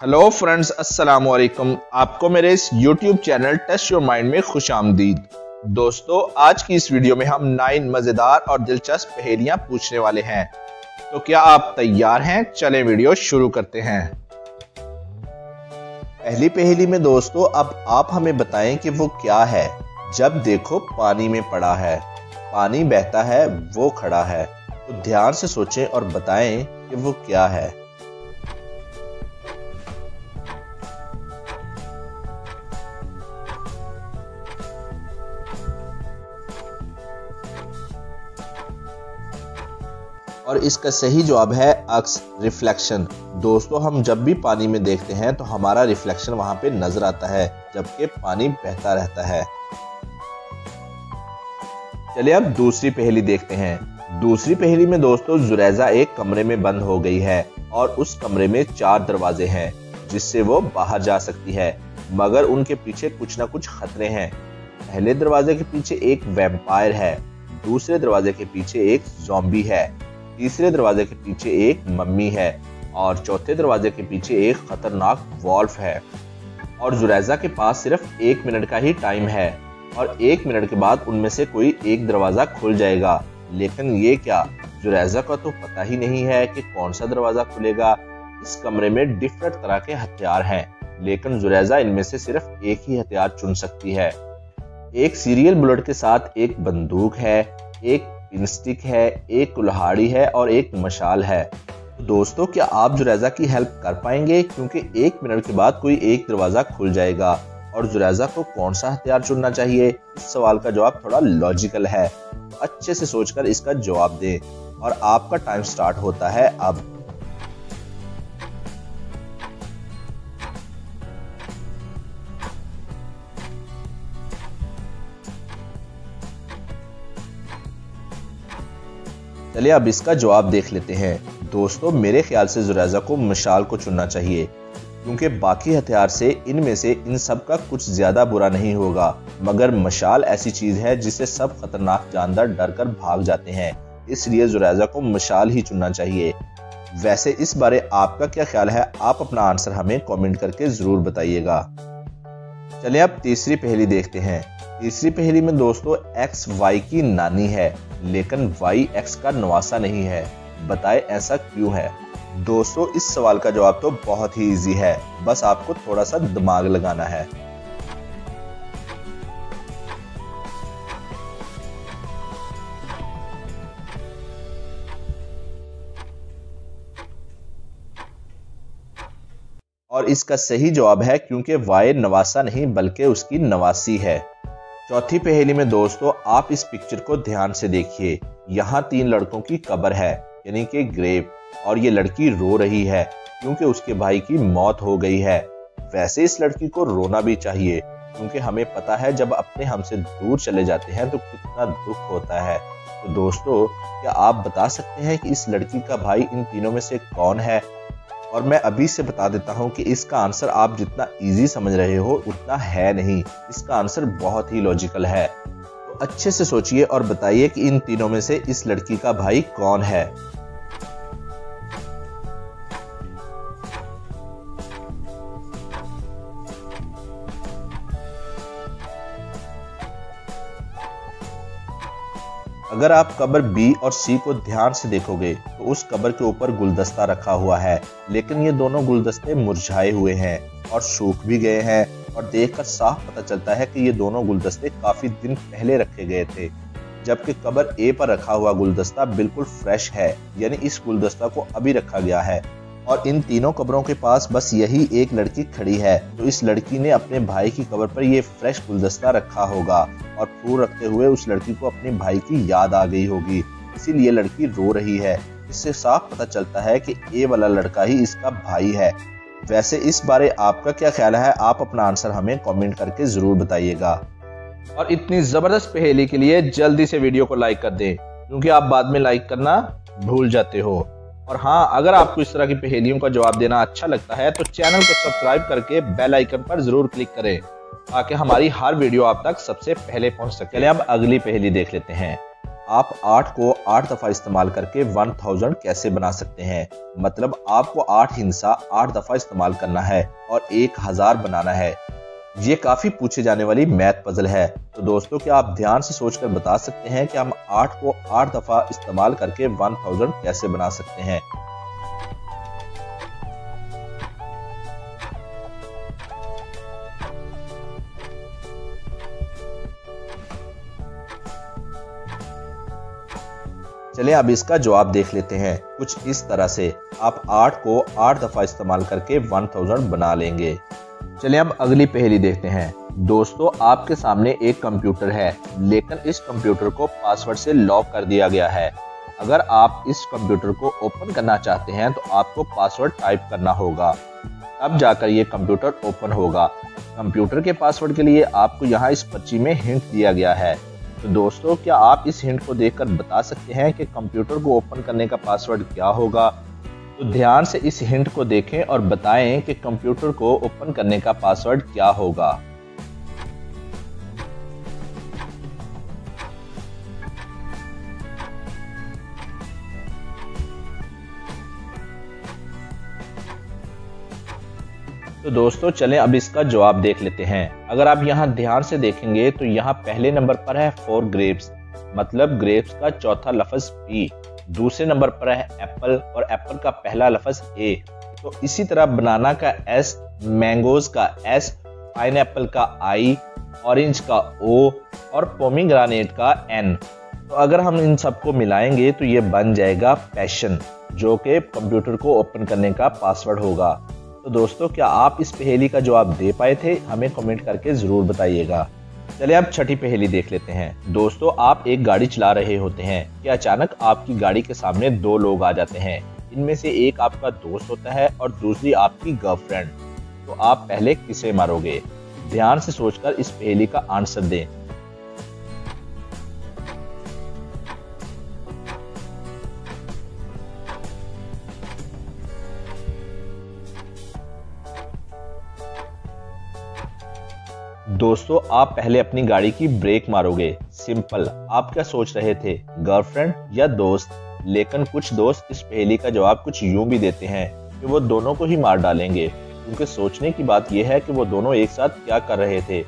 Hello friends, अस्सलाम वालेकुम। आपको मेरे इस YouTube channel test your mind में खुशामदीद। दोस्तों, आज की इस वीडियो में हम 9 मजेदार और दिलचस्प पहेलियां पूछने वाले हैं। तो क्या आप तैयार हैं? चलें वीडियो शुरू करते हैं। पहली पहेली में दोस्तों, अब आप हमें बताएं कि वो क्या है। जब देखो पानी में पड़ा है, पानी बहता है वो खड़ा है। तो ध्यान से सोचें और बताएं कि वो क्या है। और इसका सही जवाब है अक्स, रिफ्लेक्शन। दोस्तों, हम जब भी पानी में देखते हैं तो हमारा रिफ्लेक्शन वहां पे नजर आता है, जबकि पानी बहता रहता है। चलिए अब दूसरी पहेली देखते हैं। दूसरी पहेली में दोस्तों, जुरैजा एक कमरे में बंद हो गई है और उस कमरे में 4 दरवाजे हैं जिससे वो बाहर जा सकती है, मगर उनके पीछे कुछ ना कुछ खतरे हैं। पहले दरवाजे के पीछे एक वैम्पायर है, दूसरे दरवाजे के पीछे एक ज़ॉम्बी है, तीसरे दरवाजे के पीछे एक मम्मी है और चौथे दरवाजे के पीछे एक खतरनाक वॉल्फ है। और जुरैजा के पास सिर्फ 1 मिनट का ही टाइम है और 1 मिनट के बाद उनमें से कोई एक दरवाजा खुल जाएगा। लेकिन ये क्या, जुरैजा का तो पता ही नहीं है कि कौन सा दरवाजा खुलेगा। इस कमरे में डिफरेंट तरह के हथियार हैं, लेकिन जुरैजा इनमें से सिर्फ एक ही हथियार चुन सकती है। एक सीरियल बुलेट के साथ एक बंदूक है, एक पिनस्टिक है, एक कुल्हाड़ी है और एक मशाल है। तो दोस्तों, क्या आप जुरैजा की हेल्प कर पाएंगे? क्योंकि 1 मिनट के बाद कोई एक दरवाजा खुल जाएगा। और जुरैजा को कौन सा हथियार चुनना चाहिए? इस सवाल का जवाब थोड़ा लॉजिकल है। अच्छे से सोचकर इसका जवाब दें और आपका टाइम स्टार्ट होता है अब। चलिए अब इसका जवाब देख लेते हैं। दोस्तों, मेरे ख्याल से जुरैजा को मशाल को चुनना चाहिए, क्योंकि बाकी हथियार से इनमें से इन सब का कुछ ज्यादा बुरा नहीं होगा, मगर मशाल ऐसी चीज है जिससे सब खतरनाक जानवर डर कर भाग जाते हैं। इसलिए जुरैजा को मशाल ही चुनना चाहिए। वैसे इस बारे आपका क्या ख्याल है? आप अपना आंसर हमें कमेंट करके जरूर बताइएगा। चलिए अब तीसरी पहेली देखते हैं। तीसरी पहेली में दोस्तों, एक्स वाई की नानी है लेकिन वाई एक्स का नवासा नहीं है। बताएं ऐसा क्यों है? दोस्तों, इस सवाल का जवाब तो बहुत ही इजी है, बस आपको थोड़ा सा दिमाग लगाना है। और इसका सही जवाब है क्योंकि वाई नवासा नहीं बल्कि उसकी नवासी है। चौथी पहेली में दोस्तों, आप इस पिक्चर को ध्यान से देखिए। यहाँ 3 लड़कों की कब्र है, यानी कि ग्रेव, और ये लड़की रो रही है क्योंकि उसके भाई की मौत हो गई है। वैसे इस लड़की को रोना भी चाहिए, क्योंकि हमें पता है जब अपने हमसे दूर चले जाते हैं तो कितना दुख होता है। तो दोस्तों, क्या आप बता सकते हैं कि इस लड़की का भाई इन तीनों में से कौन है? और मैं अभी से बता देता हूं कि इसका आंसर आप जितना इजी समझ रहे हो उतना है नहीं। इसका आंसर बहुत ही लॉजिकल है। तो अच्छे से सोचिए और बताइए कि इन तीनों में से इस लड़की का भाई कौन है। अगर आप कब्र बी और सी को ध्यान से देखोगे तो उस कब्र के ऊपर गुलदस्ता रखा हुआ है, लेकिन ये दोनों गुलदस्ते मुरझाए हुए हैं और सूख भी गए हैं। और देखकर साफ पता चलता है कि ये दोनों गुलदस्ते काफी दिन पहले रखे गए थे, जबकि कब्र ए पर रखा हुआ गुलदस्ता बिल्कुल फ्रेश है, यानी इस गुलदस्ता को अभी रखा गया है। और इन तीनों कब्रों के पास बस यही एक लड़की खड़ी है, तो इस लड़की ने अपने भाई की कब्र पर ये फ्रेश गुलदस्ता रखा होगा और फूल रखते हुए उस लड़की को अपने भाई की याद आ गई होगी, इसीलिए लड़की रो रही है। इससे साफ पता चलता है कि ए वाला लड़का ही इसका भाई है। वैसे इस बारे आपका क्या ख्याल है? आप अपना आंसर हमें कमेंट करके जरूर बताइएगा। और इतनी जबरदस्त पहेली के लिए जल्दी से वीडियो को लाइक कर दें, क्योंकि आप बाद में लाइक करना भूल जाते हो। और हाँ, अगर आपको इस तरह की पहेलियों का जवाब देना अच्छा लगता है तो चैनल को सब्सक्राइब करके बेल आइकन पर जरूर क्लिक करें, ताकि हमारी हर वीडियो आप तक सबसे पहले पहुंच सके। अब अगली पहेली देख लेते हैं। आप 8 को 8 दफ़ा इस्तेमाल करके 1000 कैसे बना सकते हैं। मतलब आपको 8 हिंसा 8 दफ़ा इस्तेमाल करना है और 1000 बनाना है। ये काफ़ी पूछे जाने वाली मैथ पजल है। तो दोस्तों, क्या आप ध्यान से सोचकर बता सकते हैं कि हम 8 को 8 दफ़ा इस्तेमाल करके 1000 कैसे बना सकते हैं। चलिए अब इसका जवाब देख लेते हैं। कुछ इस तरह से आप 8 को 8 दफ़ा इस्तेमाल करके 1000 बना लेंगे। चलिए अब अगली पहेली देखते हैं। दोस्तों, आपके सामने एक कंप्यूटर है, लेकिन इस कंप्यूटर को पासवर्ड से लॉक कर दिया गया है। अगर आप इस कंप्यूटर को ओपन करना चाहते हैं तो आपको पासवर्ड टाइप करना होगा, तब जाकर ये कंप्यूटर ओपन होगा। कंप्यूटर के पासवर्ड के लिए आपको यहाँ इस पर्ची में हिंट दिया गया है। तो दोस्तों, क्या आप इस हिंट को देखकर बता सकते हैं कि कंप्यूटर को ओपन करने का पासवर्ड क्या होगा? तो ध्यान से इस हिंट को देखें और बताएं कि कंप्यूटर को ओपन करने का पासवर्ड क्या होगा। तो दोस्तों, चलें अब इसका जवाब देख लेते हैं। अगर आप यहाँ ध्यान से देखेंगे तो यहाँ पहले नंबर पर है 4 ग्रेप्स, मतलब ग्रेप्स का चौथा लफ्ज P। दूसरे नंबर पर है एप्पल और एप्पल का पहला लफ्ज A। तो इसी तरह बनाना का S, मैंगोज का S, पाइनएप्पल का I, ऑरेंज का O और पोमीग्रानेट का N। तो अगर हम इन सबको मिलाएंगे तो ये बन जाएगा पैशन, जो कि कंप्यूटर को ओपन करने का पासवर्ड होगा। तो दोस्तों, क्या आप इस पहेली का जवाब दे पाए थे? हमें कमेंट करके ज़रूर बताइएगा। चलिए अब छठी पहेली देख लेते हैं। दोस्तों, आप एक गाड़ी चला रहे होते हैं कि अचानक आपकी गाड़ी के सामने 2 लोग आ जाते हैं। इनमें से एक आपका दोस्त होता है और दूसरी आपकी गर्लफ्रेंड। तो आप पहले किसे मारोगे? ध्यान से सोचकर इस पहेली का आंसर दें। दोस्तों, आप पहले अपनी गाड़ी की ब्रेक मारोगे। सिंपल। आप क्या सोच रहे थे, गर्लफ्रेंड या दोस्त? लेकिन कुछ दोस्त इस पहेली का जवाब कुछ यूं भी देते हैं कि वो दोनों को ही मार डालेंगे, क्योंकि सोचने की बात यह है कि वो दोनों एक साथ क्या कर रहे थे।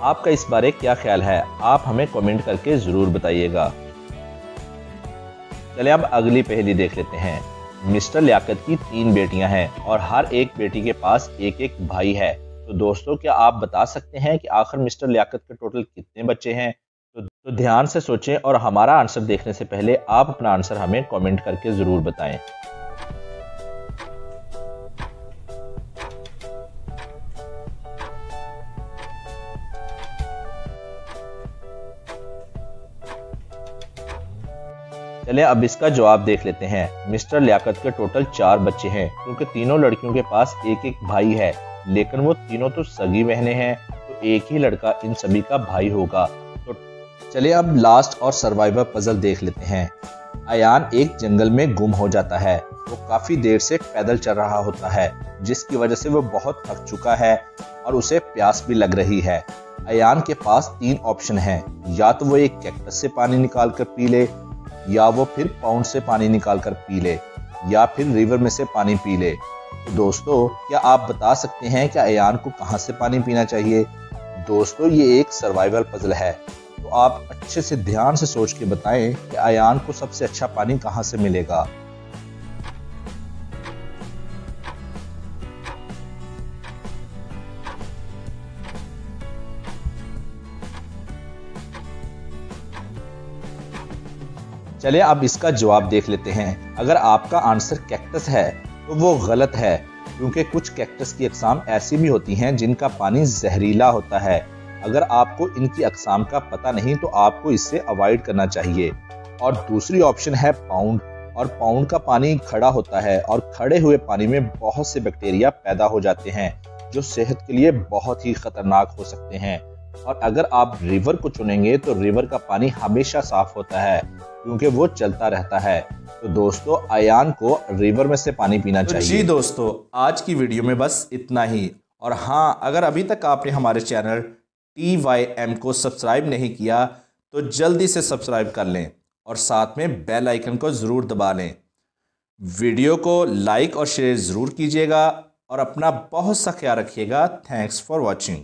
आपका इस बारे क्या ख्याल है? आप हमें कमेंट करके जरूर बताइएगा। चलिए अब अगली पहेली देख लेते हैं। मिस्टर लियाकत की 3 बेटियां हैं और हर एक बेटी के पास एक एक भाई है। तो दोस्तों, क्या आप बता सकते हैं कि आखिर मिस्टर लियाकत के टोटल कितने बच्चे हैं? तो ध्यान से सोचें और हमारा आंसर देखने से पहले आप अपना आंसर हमें कमेंट करके जरूर बताएं। चलिए अब इसका जवाब देख लेते हैं। मिस्टर लियाकत के टोटल 4 बच्चे हैं, क्योंकि तीनों लड़कियों के पास एक एक भाई है, लेकिन वो तीनों तो सगी बहनें हैं, तो एक ही लड़का इन सभी का भाई होगा। तो चलिए अब लास्ट और सर्वाइवर पजल देख लेते हैं। अयान एक जंगल में गुम हो जाता है। वो काफी देर से पैदल चल रहा होता है, जिसकी वजह से वो बहुत थक चुका है और उसे प्यास भी लग रही है। अयान के पास 3 ऑप्शन हैं, या तो वो एक कैक्टस से पानी निकाल कर पी ले, या वो फिर पाउंड से पानी निकाल कर पी ले, या फिर रिवर में से पानी पी ले। तो दोस्तों, क्या आप बता सकते हैं कि अयान को कहां से पानी पीना चाहिए? दोस्तों, ये एक सर्वाइवल पजल है, तो आप अच्छे से ध्यान से सोच के बताएं कि अयान को सबसे अच्छा पानी कहां से मिलेगा। चलिए अब इसका जवाब देख लेते हैं। अगर आपका आंसर कैक्टस है तो वो गलत है, क्योंकि कुछ कैक्टस की अक़साम ऐसी भी होती हैं जिनका पानी जहरीला होता है। अगर आपको इनकी अक़साम का पता नहीं तो आपको इससे अवॉइड करना चाहिए। और दूसरी ऑप्शन है पाउंड, और पाउंड का पानी खड़ा होता है और खड़े हुए पानी में बहुत से बैक्टीरिया पैदा हो जाते हैं जो सेहत के लिए बहुत ही खतरनाक हो सकते हैं। और अगर आप रिवर को चुनेंगे तो रिवर का पानी हमेशा साफ होता है, क्योंकि वो चलता रहता है। तो दोस्तों, अयान को रिवर में से पानी पीना चाहिए। जी दोस्तों, आज की वीडियो में बस इतना ही। और हाँ, अगर अभी तक आपने हमारे चैनल TYM को सब्सक्राइब नहीं किया तो जल्दी से सब्सक्राइब कर लें। और साथ में बेल आइकन को ज़रूर दबा लें। वीडियो को लाइक और शेयर ज़रूर कीजिएगा और अपना बहुत सा ख्याल रखिएगा। Thanks for watching.